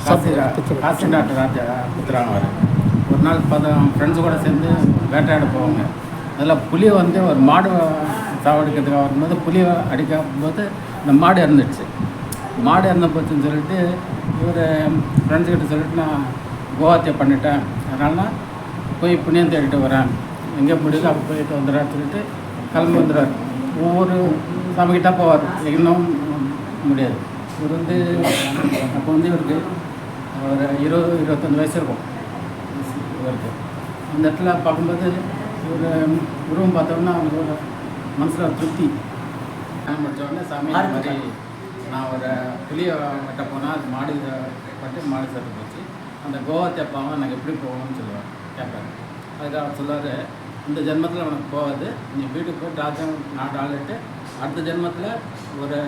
காசிநாட்டு ராஜா புத்திராங்க அவர் ஒரு நாள் ஃப்ரெண்ட்ஸு கூட சேர்ந்து வேட்டையாட போவாங்க. அதில் புலியை வந்து ஒரு மாடு சாவடிக்கிறதுக்காக வரும்போது புலியை அடிக்கும் போது இந்த மாடு இறந்துடுச்சு. மாடு இறந்த போச்சுன்னு சொல்லிட்டு இவர் ஃப்ரெண்ட்ஸுக்கிட்ட சொல்லிட்டு நான் கோவாத்தியை பண்ணிட்டேன், அதனால போய் புண்ணியம் தேடிட்டு வரேன், எங்கே முடியுதோ அப்போ போயிட்டு வந்துடுறான்னு சொல்லிட்டு கிளம்பி வந்துடுவார். ஒவ்வொரு சாமிக்கிட்ட போவார், இன்னும் முடியாது. இவர் வந்து அப்போ வந்து இவருக்கு ஒரு 20-25 வயசு இருக்கும் இவருக்கு. அந்த இடத்துல பார்க்கும்போது இவர் உருவம் பார்த்தோம்னா அவங்களுக்கு ஒரு மனசில் திருப்தி. முடித்தோடனே சாமி இந்த மாதிரி நான் ஒரு புளியை வெட்ட போனால் அது மாடு பட்டு மாடு செத்து போச்சு, அந்த கோவா தேப்பாமல் நாங்கள் எப்படி போவோம்னு சொல்லுவார் கேட்பாரு. அதுக்கு அவர் சொல்லுவார், இந்த ஜென்மத்தில் உனக்கு போகாது, நீ வீட்டுக்கு போய் ராஜா நாடு ஆளுட்டு அடுத்த ஜென்மத்தில் ஒரு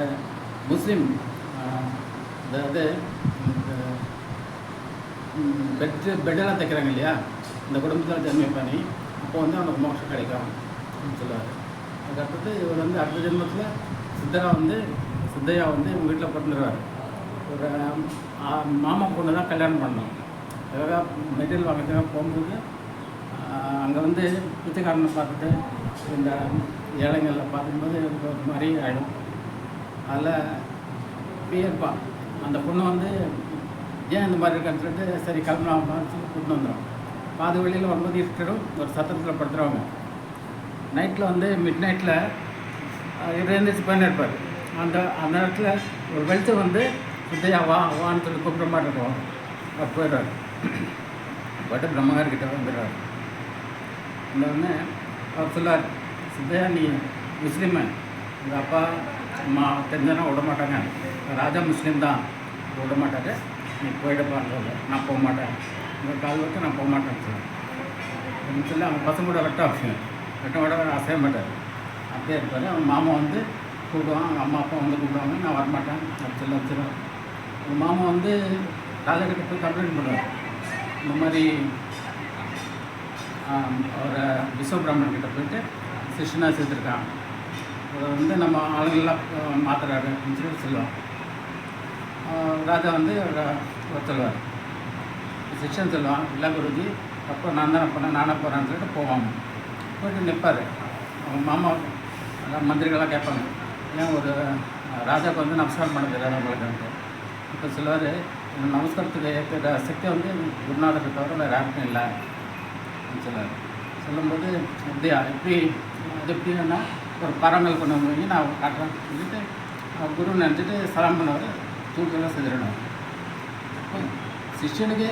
முஸ்லீம், அதாவது பெட்டெல்லாம் தைக்கிறாங்க இல்லையா, இந்த குடும்பத்தில் ஜென்மிப்பானி, அப்போ வந்து அவனுக்கு மோட்சம் கிடைக்கும் அப்படின்னு சொல்லுவார். அதுக்கடுத்து இவர் வந்து அடுத்த ஜென்மத்தில் சித்தையா வந்து இவங்க வீட்டில் பிறந்துடுவார். ஒரு மாமா பொண்ணு தான் கல்யாணம் பண்ணோம். அதுக்காக மெட்டீரியல் வாங்கிறதுக்காக போகும்போது அங்கே வந்து பிச்சைக்காரனை பார்த்துட்டு இந்த ஏழைங்களில் பார்க்கும்போது எனக்கு ஒரு மாதிரி ஆகிடும். அதில் பியர்ப்பா அந்த பொண்ணு வந்து ஏன் இந்த மாதிரி இருக்கான்னு சொல்லிட்டு சரி கிளம்பலாமான்னு சொல்லி கூப்பிட்டு வந்துடும். பாதி வழியில் வரும்போது இருட்டிடும், ஒரு சத்திரத்தில் படுத்துருவாங்க. நைட்டில் வந்து மிட் நைட்டில் எழுந்திரிச்சு போயின்னு இருப்பார். அந்த இடத்துல ஒரு வெளிச்சம் வந்து சித்தையா வான்னு சொல்லி கூப்பிட்ற மாதிரி இருக்கும். அவர் போயிடுவார், போய்ட்டு பிரம்மகார்கிட்ட வந்துடுவார். வந்தோடனே அவர் சொல்லார், சித்தையா நீ முஸ்லீமு, எங்கள் அப்பா அம்மா தெரிஞ்சனா விட மாட்டாங்க, ராஜா முஸ்லீம் தான் விட மாட்டாரு, நீ போயிடப்பான்னு நான் போக மாட்டேன், உங்கள் கால் வச்சு நான் போக மாட்டேன்னு சொல்லி சொல்லி அவங்க பசங்களோட வெட்ட விட அசைய மாட்டார், அப்படியே இருப்பார். அவன் மாமா வந்து கூப்பிடுவான், அவங்க அம்மா அப்பா வந்து கூப்பிடுவாங்க, நான் வரமாட்டேன் அப்படி சொல்லி வச்சுருவேன். அவங்க மாமா வந்து ராஜாக்கிட்ட போய் கம்ப்ளைண்ட் பண்ணுவார், இந்த மாதிரி ஒரு விஸ்வபிராமணன் கிட்ட போயிட்டு சிஷ்யனாக சேர்த்துருக்கான், அதை வந்து நம்ம ஆளுங்கள்லாம் மாற்றுறாரு அப்படின்னு சொல்லி சொல்லுவான். ராஜா வந்து சொல்லுவார், சிஷ்யன் சொல்லுவான், இல்லை குருஜி அப்போ நான் தானே பண்ணேன், நானே போகிறேன்னு சொல்லிட்டு போவாங்க. போய்ட்டு நிற்பார். அவங்க மாமா மந்திரிகள்லாம் கேட்பாங்க, ஏன் ஒரு ராஜாவுக்கு வந்து நமஸ்காரம் பண்ண தெரியாது உங்களுக்கு? இப்போ சொல்லுவார், இந்த நமஸ்காரத்துக்கு ஏற்ற சக்தி வந்து குருநாதரை தவிர வேறு யாருக்கும் இல்லை அப்படின்னு சொல்லுவார். சொல்லும்போது அப்படியா எப்படி அது எப்படின்னா ஒரு பரங்கள் கொண்டு வந்து நான் காட்டுறேன் சொல்லிட்டு குரு நினச்சிட்டு சலாம் பண்ணுவார், தூக்கெல்லாம் செஞ்சிடணும். சிஷ்யனுக்கு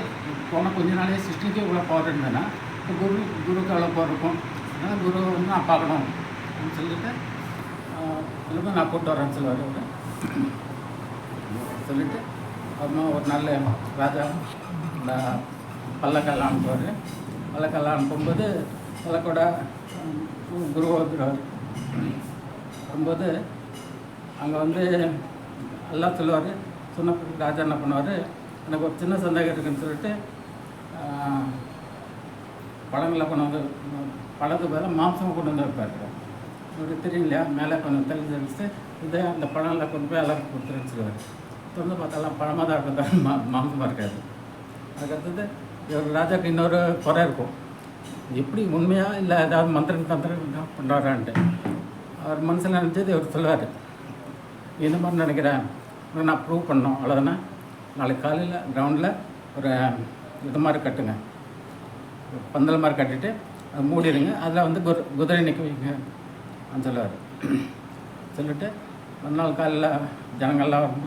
போன கொஞ்ச நாளே சிஷ்யனுக்கே இவ்வளோ பவர் இருந்ததுன்னா இப்போ குருக்கு எவ்வளோ பவர் இருக்கும், அதனால் குரு வந்து நான் பார்க்கணும் அப்படின்னு சொல்லிட்டு சொல்லுங்கள் நான் கூப்பிட்டு வரேன்னு சொல்லுவார். அவர் சொல்லிவிட்டு அப்புறமா ஒரு நல்ல ராஜா இந்த பல்லக்கெல்லாம் அனுப்புவார். பல்லக்கெல்லாம் அனுப்பும்போது பல்லக்கோட குரு வந்துடுவார். வரும்போது அங்கே வந்து எல்லாம் சொல்லுவார். சொன்ன ராஜா என்ன பண்ணுவார், எனக்கு ஒரு சின்ன சந்தேகம் இருக்குதுன்னு சொல்லிட்டு பழங்களை கொண்டு வந்து பழத்துக்கு பதிலாக மாம்சமாக கொண்டு வந்து வைப்பார். அப்படி தெரியும் இல்லையா, மேலே கொஞ்சம் தெளிச்சு இதே அந்த பழங்களை கொண்டு போய் எல்லாருக்கும் கொடுத்துருன்னு சொல்லுவார். திறந்து பார்த்தாலாம் பழமாக தான் இருக்கும், மாம்சமாக இருக்காது. அதுக்கடுத்தது இவர் ராஜாவுக்கு இன்னொரு குறை இருக்கும், எப்படி உண்மையாக இல்லை ஏதாவது மந்திரம் தந்திரம் பண்ணுறாரான்ட்டு. அவர் மனசில் நினச்சது இவர் சொல்லுவார், இந்த மாதிரி நினைக்கிறேன், நான் ப்ரூவ் பண்ணோம், அவ்வளோதானே நாளைக்கு காலையில் கிரவுண்டில் ஒரு இது மாதிரி கட்டுங்க, பந்தல் மாதிரி கட்டிட்டு அதை மூடிடுங்க, அதில் வந்து குதிரை நிற்க வைங்க அப்படின்னு சொல்லுவார். சொல்லிவிட்டு மறுநாள் காலையில் ஜனங்கள்லாம்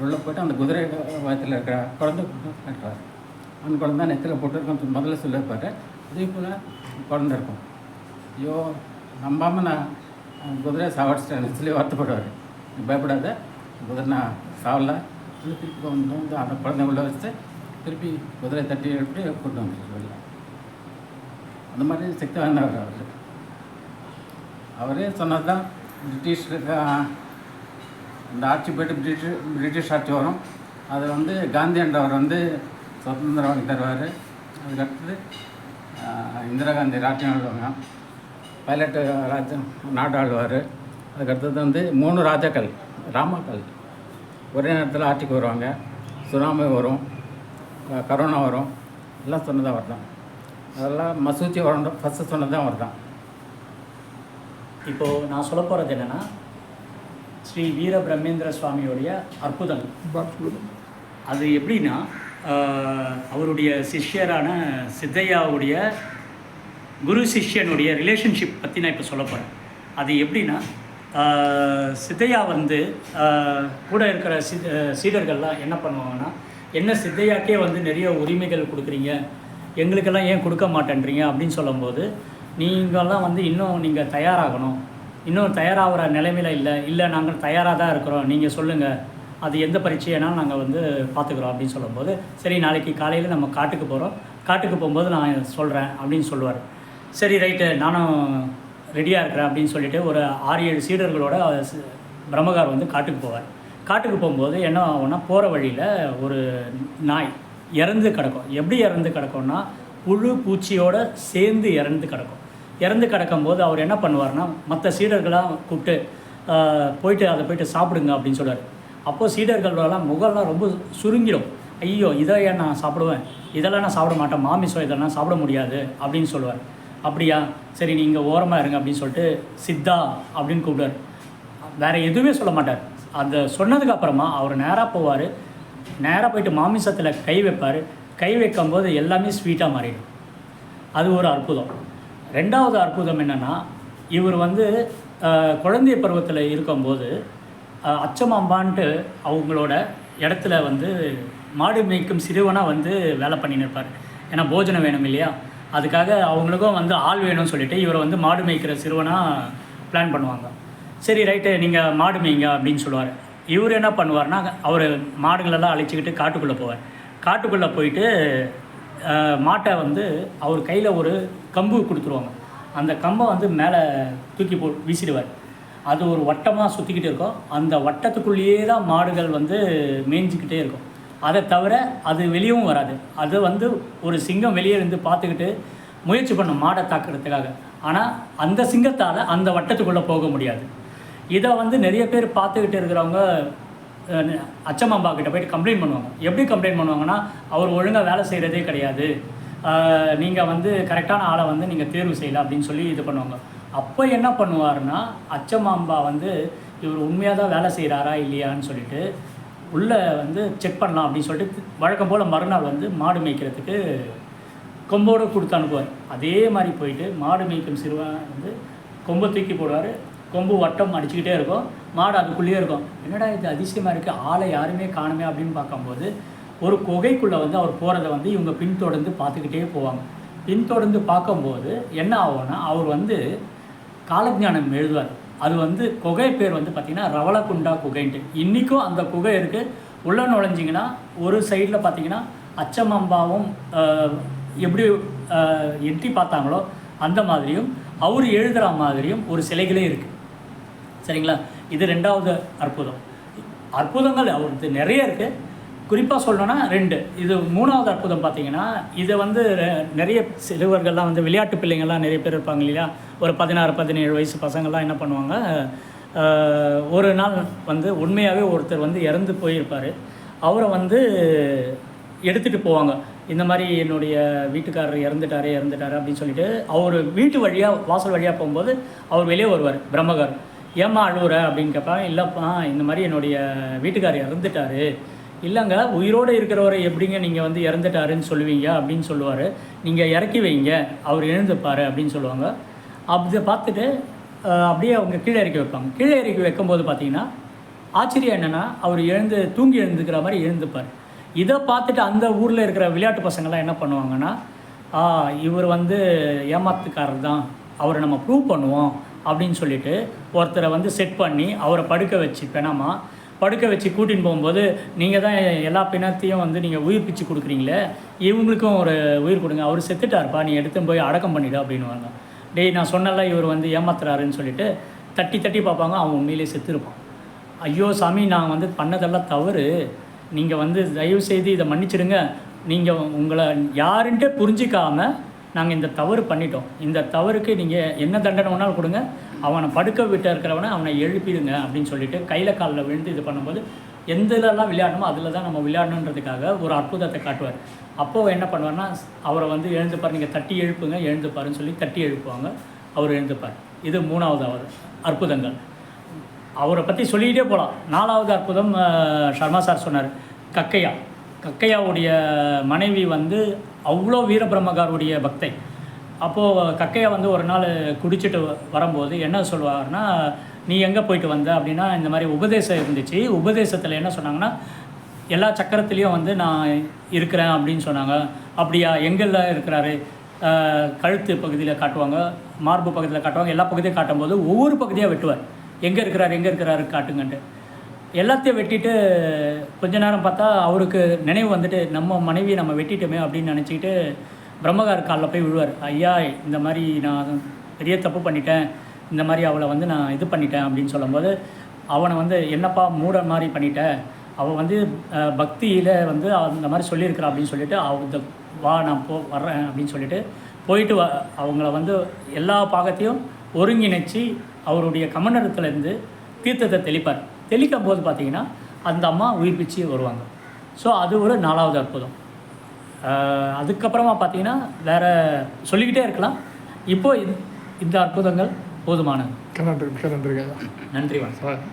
உள்ளே போய்ட்டு அந்த குதிரை வயத்தில் இருக்கிற குழந்தை கட்டுவார். அந்த குழந்தை நெத்தியில் போட்டு முதல்ல சொல்லியிருப்பார். அதே போல் குழந்தை இருக்கும். ஐயோ நம்பாமல் நான் குதிரையை சாவடிச்சிட்டேன் சொல்லி வருத்தப்படுவார். பயப்படாத, குதிரை நான் சாவலை, திருப்பி வந்து அந்த குழந்தை உள்ள வச்சு திருப்பி குதிரை தட்டி எடுத்து கூட்டு வந்துட்டு அந்த மாதிரி சக்தி வாய்ந்தவர் அவர். அவரே சொன்னது தான், பிரிட்டிஷ் இந்த ஆட்சி போய்ட்டு பிரிட்டிஷ் ஆட்சி வரும், அதை வந்து காந்தி என்றவர் வந்து சுதந்திரம் வாங்கி தருவார். அதுக்கடுத்தது இந்திரா காந்தி ராஜ்யம் ஆளுவாங்க, பைலட்டு ராஜ்யம் நாடு ஆளுவார். அதுக்கடுத்தது வந்து 3 ராஜாக்கள் ராமாக்கள் ஒரே நேரத்தில் ஆட்சிக்கு வருவாங்க. சுனாமி வரும், கரோனா வரும் எல்லாம் சொன்னதான் அவர் தான். அதெல்லாம் மசூத்தி வரணும் ஃபஸ்ட்டு சொன்னதான் அவர் தான். இப்போது நான் சொல்ல போகிறது என்னென்னா, ஸ்ரீ வீர பிரம்மேந்திர சுவாமியோடைய அற்புதங்கள். அது எப்படின்னா, அவருடைய சிஷ்யரான சித்தையாவுடைய குரு சிஷ்யனுடைய ரிலேஷன்ஷிப் பற்றி நான் இப்போ சொல்ல போகிறேன். அது எப்படின்னா, சித்தையா வந்து கூட இருக்கிற சீடர்கள்லாம் என்ன பண்ணுவாங்கன்னா, என்ன சித்தையாக்கே வந்து நிறைய உரிமைகள் கொடுக்குறீங்க, எங்களுக்கெல்லாம் ஏன் கொடுக்க மாட்டேன்றீங்க அப்படின்னு சொல்லும்போது, நீங்கள்லாம் வந்து இன்னும் நீங்கள் தயாராகணும், இன்னும் தயாராகிற நிலைமையில் இல்லை நாங்கள் தயாராக தான் இருக்கிறோம், நீங்கள் சொல்லுங்கள், அது எந்த பரீட்சைனாலும் நாங்கள் வந்து பார்த்துக்குறோம் அப்படின்னு சொல்லும்போது, சரி நாளைக்கு காலையில் நம்ம காட்டுக்கு போகிறோம், காட்டுக்கு போகும்போது நான் சொல்கிறேன் அப்படின்னு சொல்லுவார். சரி ரைட்டு நானும் ரெடியாக இருக்கிறேன் அப்படின்னு சொல்லிவிட்டு ஒரு 6-7 சீடர்களோட பிரம்மகார் வந்து காட்டுக்கு போவார். காட்டுக்கு போகும்போது என்ன ஆகும்னா, போகிற வழியில் ஒரு நாய் இறந்து கிடக்கும். எப்படி இறந்து கிடக்கும்னா, புழு பூச்சியோடு சேர்ந்து இறந்து கிடக்கும். இறந்து கிடக்கும்போது அவர் என்ன பண்ணுவார்னா, மற்ற சீடர்களாக கூப்பிட்டு போயிட்டு சாப்பிடுங்க அப்படின்னு சொல்லுவார். அப்போது சீடர்களெல்லாம் முகம்லாம் ரொம்ப சுருங்கிடும். ஐயோ இதை ஏன் நான் சாப்பிடுவேன், இதெல்லாம் நான் சாப்பிட மாட்டேன், மாமிசம் இதெல்லாம் சாப்பிட முடியாது அப்படின்னு சொல்லுவார். அப்படியா, சரி நீங்கள் ஓரமாக இருங்க அப்படின்னு சொல்லிட்டு சித்தா அப்படின்னு கூப்பிடுவார். வேறு எதுவுமே சொல்ல மாட்டார். அந்த சொன்னதுக்கு அப்புறமா அவர் நேராக போவார். நேராக போயிட்டு மாமிசத்தில் கை வைப்பார். கை வைக்கும்போது எல்லாமே ஸ்வீட்டாக மாறிடும். அது ஒரு அற்புதம். ரெண்டாவது அற்புதம் என்னென்னா, இவர் வந்து குழந்தை பருவத்தில் இருக்கும்போது அச்சமாம்பான்ட்டு அவங்களோட இடத்துல வந்து மாடு மேய்க்கும் சிறுவனாக வந்து வேலை பண்ணின்னு இருப்பார். ஏன்னா போஜனம் வேணும் இல்லையா, அதுக்காக அவங்களுக்கும் வந்து ஆள் வேணும்னு சொல்லிட்டு இவரை வந்து மாடு மேய்க்கிற சிறுவனாக பிளான் பண்ணுவாங்க. சரி ரைட்டு நீங்கள் மாடு மேய்ங்க அப்படின்னு சொல்லுவார். இவர் என்ன பண்ணுவார்னா, அவர் மாடுகளெல்லாம் அழைச்சிக்கிட்டு காட்டுக்குள்ளே போவார். காட்டுக்குள்ளே போயிட்டு மாட்டை வந்து அவர் கையில் ஒரு கம்பு கொடுத்துருவாங்க. அந்த கம்பை வந்து மேலே தூக்கி வீசிடுவார். அது ஒரு வட்டமாக சுற்றிக்கிட்டு இருக்கும். அந்த வட்டத்துக்குள்ளேயே தான் மாடுகள் வந்து மேய்ஞ்சிக்கிட்டே இருக்கும். அதை தவிர அது வெளியவும் வராது. அது வந்து ஒரு சிங்கம் வெளியே இருந்து பார்த்துக்கிட்டு முயற்சி பண்ணும் மாடை தாக்குறதுக்காக. ஆனால் அந்த சிங்கத்தால் அந்த வட்டத்துக்குள்ளே போக முடியாது. இதை வந்து நிறைய பேர் பார்த்துக்கிட்டு இருக்கிறவங்க அச்சமாம்பா கிட்ட போய்ட்டு கம்ப்ளைண்ட் பண்ணுவாங்க. எப்படி கம்ப்ளைண்ட் பண்ணுவாங்கன்னா, அவர் ஒழுங்காக வேலை செய்கிறதே கிடையாது, நீங்கள் வந்து கரெக்டான ஆளை வந்து நீங்கள் தேர்வு செய்யலை அப்படின்னு சொல்லி இது பண்ணுவாங்க. அப்போ என்ன பண்ணுவார்னா, அச்சமாம்பா வந்து இவர் உண்மையாக தான் வேலை செய்கிறாரா இல்லையான்னு சொல்லிட்டு உள்ளே வந்து செக் பண்ணலாம் அப்படின்னு சொல்லிட்டு வழக்கம் போல் மறுநாள் வந்து மாடு மேய்க்கிறதுக்கு கொம்போடு கொடுத்து அனுப்புவார். அதே மாதிரி போயிட்டு மாடு மேய்க்கும் சிறுவன் வந்து கொம்பை தூக்கி போடுவார். கொம்பு வட்டம் அடிச்சுக்கிட்டே இருக்கும். மாடு அதுக்குள்ளேயே இருக்கும். என்னடா இது அதிசயமாக இருக்குது, ஆளை யாருமே காணுமே அப்படின்னு பார்க்கும்போது ஒரு குகைக்குள்ளே வந்து அவர் போகிறத வந்து இவங்க பின்தொடர்ந்து பார்த்துக்கிட்டே போவாங்க. பின்தொடர்ந்து பார்க்கும்போது என்ன ஆகும்னா, அவர் வந்து காலஞானம் எழுதுவார். அது வந்து குகை பேர் வந்து பார்த்திங்கன்னா ரவளக்குண்டா குகைன்ட்டு. இன்றைக்கும் அந்த குகை இருக்குது. உள்ளே நுழைஞ்சிங்கன்னா ஒரு சைடில் பார்த்திங்கன்னா அச்சமாம்பாவும் எப்படி எட்டி பார்த்தாங்களோ அந்த மாதிரியும் அவர் எழுதுகிற மாதிரியும் ஒரு சிலைகளே இருக்குது. சரிங்களா, இது ரெண்டாவது அற்புதம். அற்புதங்கள் அவருக்கு நிறைய இருக்குது. குறிப்பாக சொல்லணுன்னா 2. இது மூணாவது அற்புதம் பார்த்திங்கன்னா, இதை வந்து நிறைய சிறுவர்கள்லாம் வந்து விளையாட்டு பிள்ளைங்கள்லாம் நிறைய பேர் இருப்பாங்க இல்லையா, ஒரு 16-17 வயசு பசங்கள்லாம் என்ன பண்ணுவாங்க, ஒரு நாள் வந்து உண்மையாகவே ஒருத்தர் வந்து இறந்து போயிருப்பார். அவரை வந்து எடுத்துகிட்டு போவாங்க. இந்த மாதிரி என்னுடைய வீட்டுக்காரர் இறந்துட்டார் அப்படின்னு சொல்லிட்டு அவர் வீட்டு வழியாக வாசல் வழியாக போகும்போது அவர் வெளியே வருவார். பிரம்மகார் ஏம்மா அழுவுற அப்படின்னு கேட்பாங்க. இல்லைப்பா, இந்த மாதிரி என்னுடைய வீட்டுக்காரர் இறந்துட்டார். இல்லைங்க, உயிரோடு இருக்கிறவரை எப்படிங்க நீங்கள் வந்து இறந்துட்டாருன்னு சொல்லுவீங்க அப்படின்னு சொல்லுவார். நீங்கள் இறக்கி வைங்க, அவர் எழுந்துப்பார் அப்படின்னு சொல்லுவாங்க. அப்படி பார்த்துட்டு அப்படியே அவங்க கீழே இறக்கி வைப்பாங்க. கீழே இறக்கி வைக்கும்போது பார்த்திங்கன்னா ஆச்சரியம் என்னென்னா, அவர் தூங்கி எழுந்துக்கிற மாதிரி எழுந்துப்பார். இதை பார்த்துட்டு அந்த ஊரில் இருக்கிற விளையாட்டு பசங்கள்லாம் என்ன பண்ணுவாங்கன்னா, இவர் வந்து ஏமாத்துக்காரர் தான், அவரை நம்ம ப்ரூவ் பண்ணுவோம் அப்படின்னு சொல்லிட்டு ஒருத்தரை வந்து செட் பண்ணி அவரை படுக்க வச்சு படுக்க வச்சு கூட்டின்னு போகும்போது, நீங்கள் தான் எல்லா பிணத்தையும் வந்து நீங்கள் உயிர் பிச்சு கொடுக்குறீங்களே, இவங்களுக்கும் ஒரு உயிர் கொடுங்க, அவர் செத்துட்டார்ப்பா, நீ எடுத்து போய் அடக்கம் பண்ணிவிடு அப்படின்வாங்க. டேய், நான் சொன்னல இவர் வந்து ஏமாத்துறாருன்னு சொல்லிட்டு தட்டி பார்ப்பாங்க. அவன் உண்மையிலே செத்துருப்பான். ஐயோ சாமி, நான் வந்து பண்ணதெல்லாம் தவறு, நீங்கள் வந்து தயவு செய்து இதை மன்னிச்சிடுங்க, நீங்கள் உங்களை யாருன்ட்டு புரிஞ்சிக்காமல் நாங்கள் இந்த தவறு பண்ணிட்டோம், இந்த தவறுக்கு நீங்கள் என்ன தண்டனை வேணாலும் கொடுங்க, அவனை படுக்க விட்டு இருக்கிறவனை அவனை எழுப்பிடுங்க அப்படின்னு சொல்லிட்டு கையில் காலில் விழுந்து இது பண்ணும்போது எந்தெல்லாம் விளையாடணுமோ அதில் தான் நம்ம விளையாடணுன்றதுக்காக ஒரு அற்புதத்தை காட்டுவார். அப்போது என்ன பண்ணுவார்னா, அவரை வந்து எழுந்துப்பார், நீங்கள் தட்டி எழுப்புங்க, எழுந்துப்பாருன்னு சொல்லி தட்டி எழுப்புவாங்க, அவர் எழுந்துப்பார். இது 3வது அற்புதங்கள். அவரை பற்றி சொல்லிக்கிட்டே போகலாம். 4வது அற்புதம் சர்மா சார் சொன்னார், கக்கையாவுடைய மனைவி வந்து அவ்வளோ வீரபிரம்மகாருடைய பக்தை. அப்போது கக்கையா வந்து ஒரு நாள் குடிச்சிட்டு வரும்போது என்ன சொல்லுவார்னா, நீ எங்கே போயிட்டு வந்த அப்படின்னா, இந்த மாதிரி உபதேசம் இருந்துச்சு. உபதேசத்தில் என்ன சொன்னாங்கன்னா, எல்லா சக்கரத்துலேயும் வந்து நான் இருக்கிறேன் அப்படின்னு சொன்னாங்க. அப்படியா, எங்கெல்லாம் இருக்கிறாரு? கழுத்து பகுதியில் காட்டுவாங்க, மார்பு பகுதியில் காட்டுவாங்க, எல்லா பகுதியும் காட்டும்போது ஒவ்வொரு பகுதியாக வெட்டுவார். எங்கே இருக்கிறாரு காட்டுங்கன்ட்டு எல்லாத்தையும் வெட்டிட்டு கொஞ்ச நேரம் பார்த்தா அவருக்கு நினைவு வந்துட்டு, நம்ம மனைவியை நம்ம வெட்டிட்டோமே அப்படின்னு நினச்சிக்கிட்டு பிரம்மகார் காலில் போய் விழுவார். ஐயா, இந்த மாதிரி நான் பெரிய தப்பு பண்ணிட்டேன், இந்த மாதிரி அவளை வந்து நான் இது பண்ணிட்டேன் அப்படின்னு சொல்லும்போது, அவனை வந்து என்னப்பா மூட மாதிரி பண்ணிட்டேன், அவள் வந்து பக்தியில் வந்து அந்த மாதிரி சொல்லியிருக்கிறா அப்படின்னு சொல்லிட்டு, அவங்க வா நான் வர்றேன் அப்படின்னு சொல்லிட்டு போயிட்டு அவங்கள வந்து எல்லா பாகத்தையும் ஒருங்கிணைச்சி அவருடைய கமண்டலத்துலேருந்து தீர்த்தத்தை தெளிக்கும் போது பார்த்திங்கன்னா அந்த அம்மா உயிர் பிச்சு வருவாங்க. ஸோ அது ஒரு 4வது அற்புதம். அதுக்கப்புறமா பார்த்திங்கன்னா வேறு சொல்லிக்கிட்டே இருக்கலாம். இப்போது இந்த அற்புதங்கள் போதுமானது. நன்றி. நன்றி வணக்கம்.